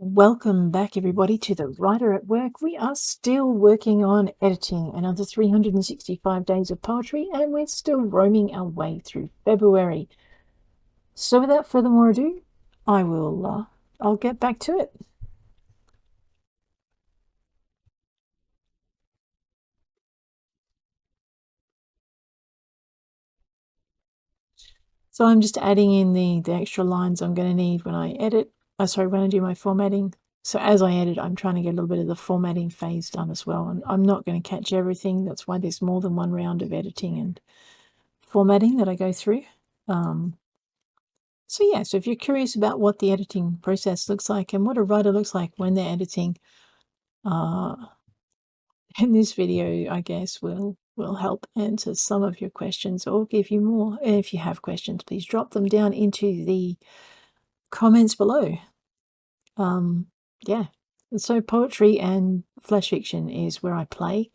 Welcome back, everybody, to The Writer at Work. We are still working on editing another 365 days of poetry, and we're still roaming our way through February. So, without further more ado, I'll get back to it. So, I'm just adding in the extra lines I'm going to need when I edit. When I do my formatting. So, as I edit, I'm trying to get a little bit of the formatting phase done as well. And I'm not going to catch everything. That's why there's more than one round of editing and formatting that I go through. So if you're curious about what the editing process looks like and what a writer looks like when they're editing, uh, in this video, I guess will help answer some of your questions or give you more. And if you have questions, please drop them down into the comments below. Yeah. So poetry and flash fiction is where I play.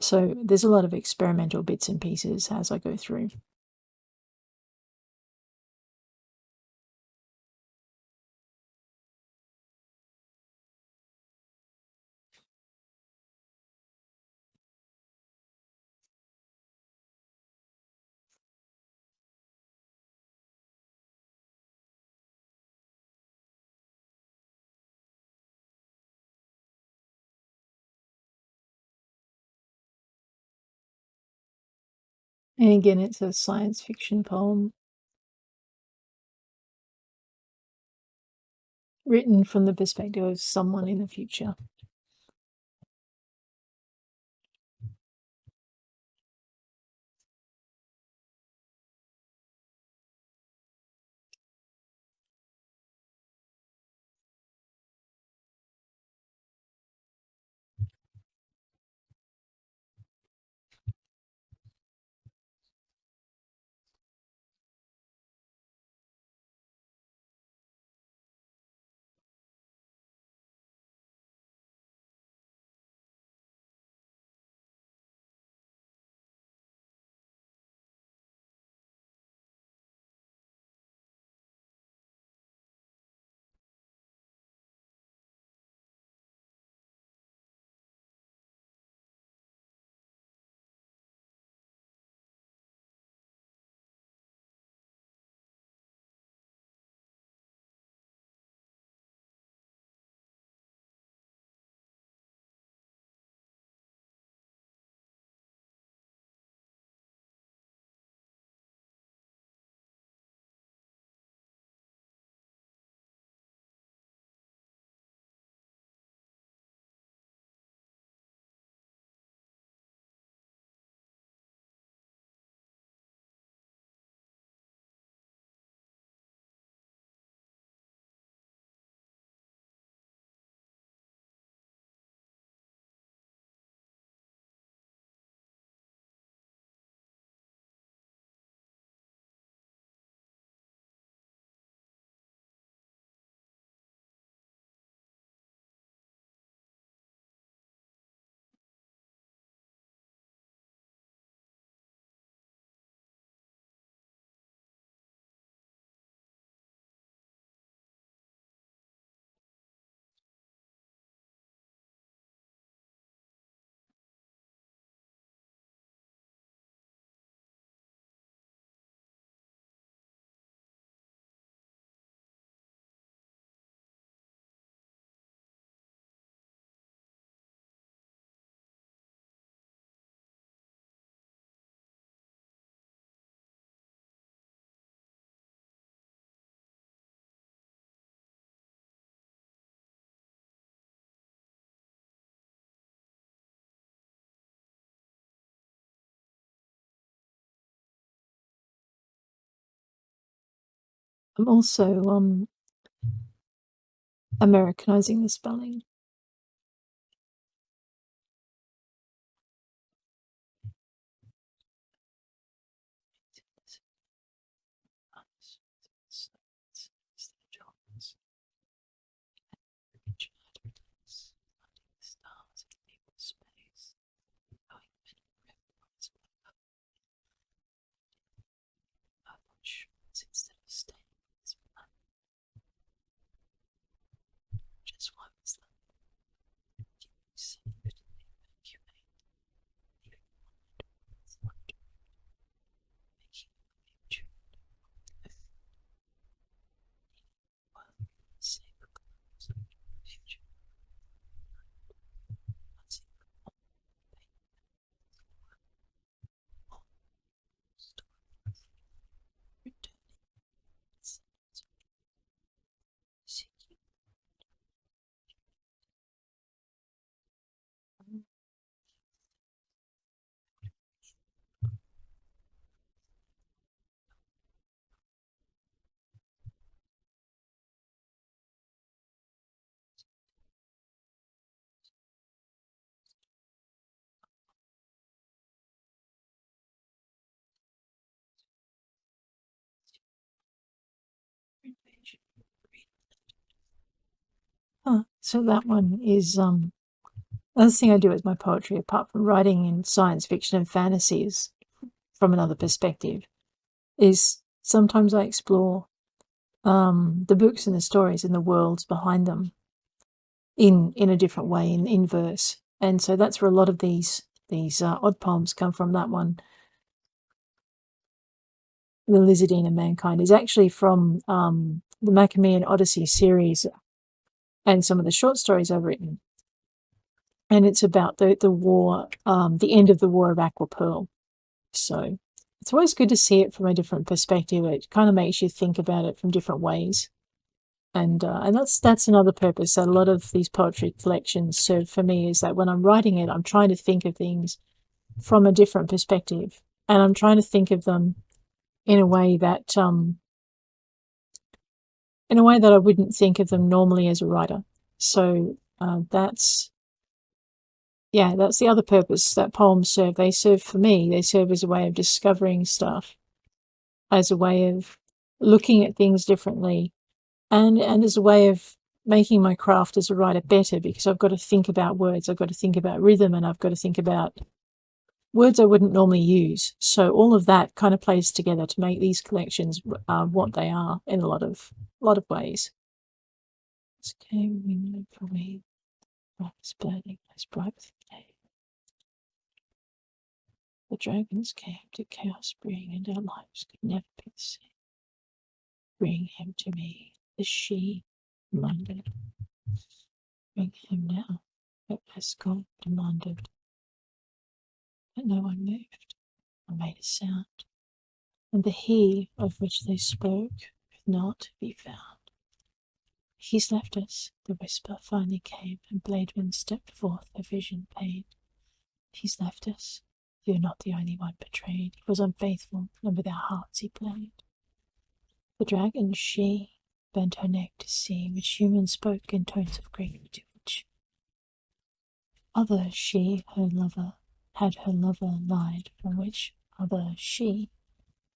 So there's a lot of experimental bits and pieces as I go through. And again, it's a science fiction poem written from the perspective of someone in the future. I'm also Americanizing the spelling. So that one is another thing I do with my poetry, apart from writing in science fiction and fantasies from another perspective, is sometimes I explore the books and the stories and the worlds behind them in a different way, in verse. And so that's where a lot of these odd poems come from. That one, The Lizardine and Mankind, is actually from the Maccabean Odyssey series and some of the short stories I've written. And it's about the war, the end of the War of Aqua Pearl. So it's always good to see it from a different perspective. It kind of makes you think about it from different ways. And that's another purpose that a lot of these poetry collections serve for me, is that when I'm writing it, I'm trying to think of things from a different perspective, and I'm trying to think of them in a way that I wouldn't think of them normally as a writer. So that's the other purpose that poems serve. They serve for me. They serve as a way of discovering stuff, as a way of looking at things differently, and as a way of making my craft as a writer better, because I've got to think about words, I've got to think about rhythm, and I've got to think about words I wouldn't normally use. So all of that kind of plays together to make these collections what they are in a lot of ways. This came wind for me, was burning as bright as the day. The dragons came to chaos bring, and our lives could never be the same. Bring him to me, the she demanded. Bring him now, the escort demanded. But no one moved or made a sound, and the he of which they spoke could not be found. He's left us, the whisper finally came, and Blademan stepped forth, a vision pain. He's left us. You're not the only one betrayed. He was unfaithful, and with our hearts he played. The dragon, she, bent her neck to see which human spoke in tones of grief, to which other she, her lover, had her lover lied, from which other she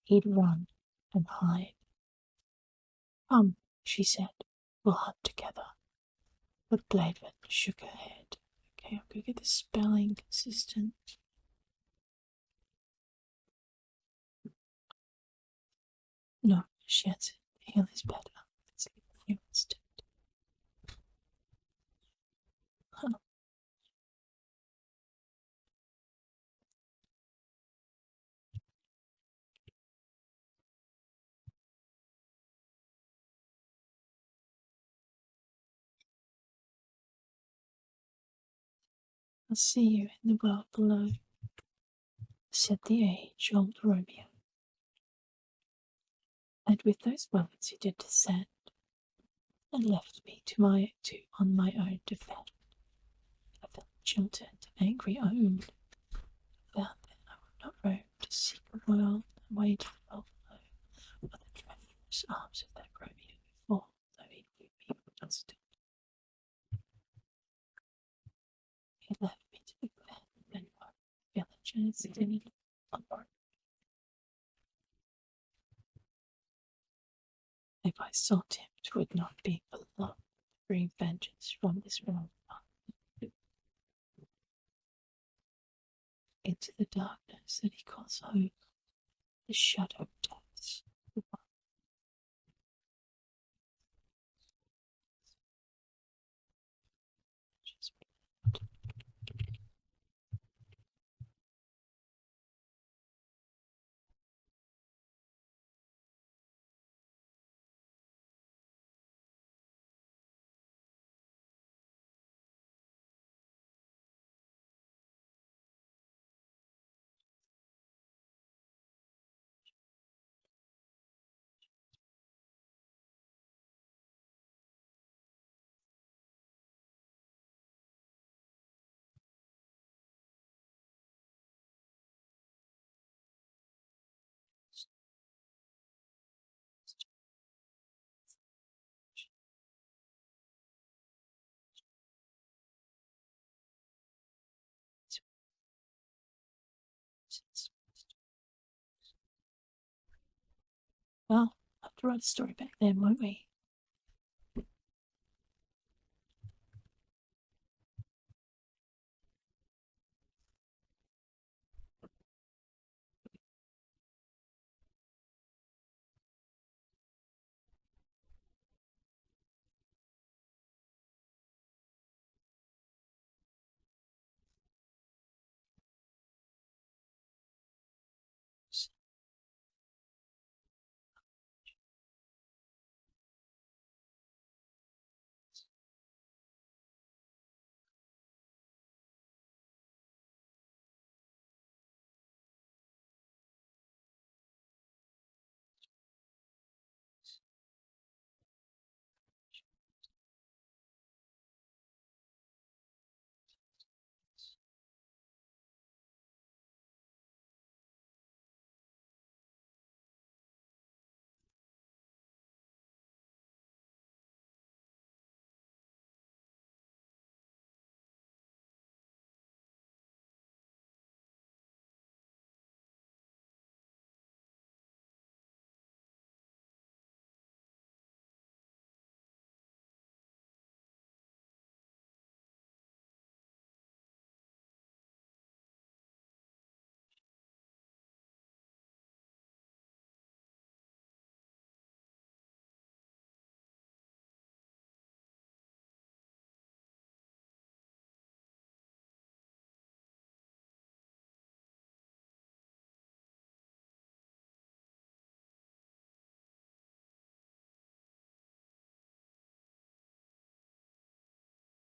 he'd run and hide. Come, she said, we'll hunt together. But Blademan shook her head. Okay, I'm going to get the spelling consistent. No, she answered, heal is better. Let's leave the new instead. I'll see you in the world below, said the age-old Romeo. And with those words he did descend, and left me on my own to fend. I felt jilted, angry owned. Found then I would not roam to seek a world, and wait for well below, or the treacherous arms of that Romeo before, though he knew me not still. He left me to the glad and villagers in uproar. If I sought him, 'twould not be for love, to bring vengeance from this realm into the darkness that he calls home, the shadow depths. Well, I'll have to write a story back then, won't we?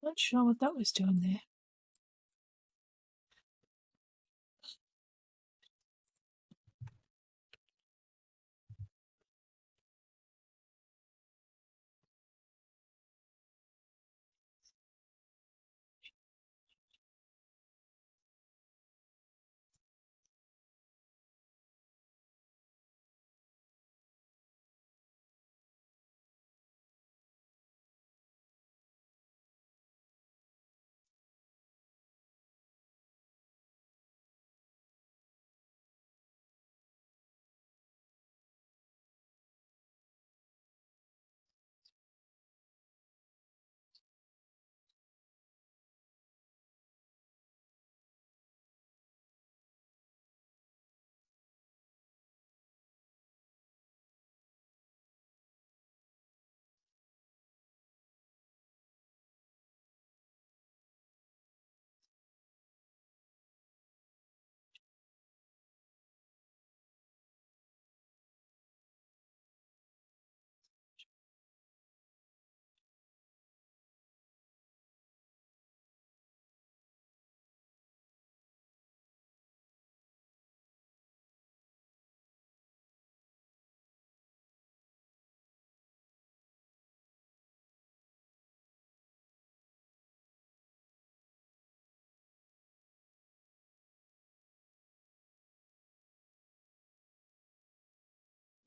Not sure what that was doing there.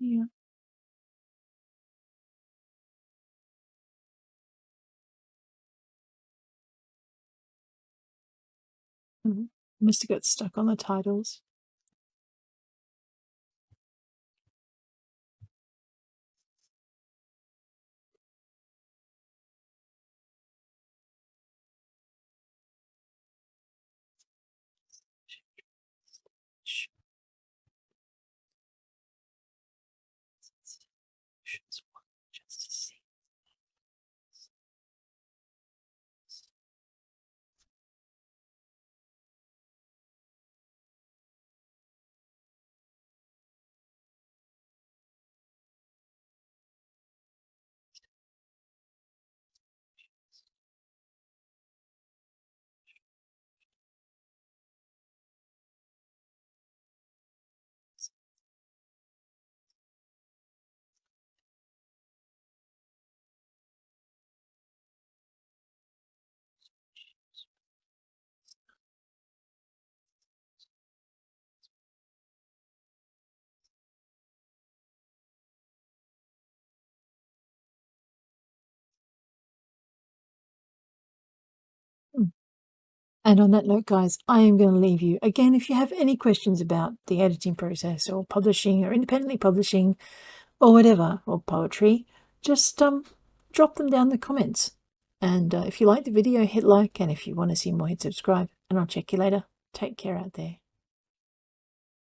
Yeah. Must have got stuck on the titles. Just to see. Hmm. And on that note, guys, I am going to leave you. Again, if you have any questions about the editing process or publishing or independently publishing or whatever, or poetry, just drop them down in the comments. And if you like the video, hit like. And if you want to see more, hit subscribe. And I'll check you later. Take care out there.